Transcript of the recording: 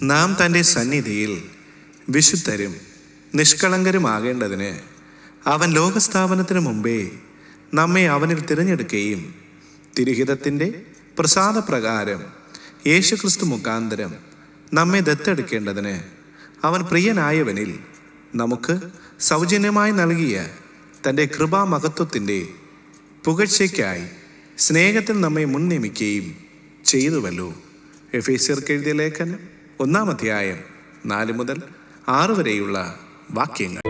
നാം തൻ്റെ സന്നിധിയിൽ വിശുദ്ധരും നിഷ്കളങ്കരുമാകേണ്ടതിന് അവൻ ലോകസ്ഥാപനത്തിന് മുമ്പേ നമ്മെ അവനിൽ തിരഞ്ഞെടുക്കുകയും തിരുഹിതത്തിൻ്റെ പ്രസാദപ്രകാരം യേശുക്രിസ്തു മുഖാന്തരം നമ്മെ ദത്തെടുക്കേണ്ടതിന് അവൻ പ്രിയനായവനിൽ നമുക്ക് സൗജന്യമായി നൽകിയ തൻ്റെ കൃപാമഹത്വത്തിൻ്റെ പുകഴ്ചയ്ക്കായി സ്നേഹത്തിൽ നമ്മെ മുൻനിയമിക്കുകയും ചെയ്തുവല്ലോ. എഫേസ്യർക്ക് എഴുതിയ ലേഖനം 1-ാം അധ്യായം 4 മുതൽ 6 വരെയുള്ള വാക്യങ്ങൾ.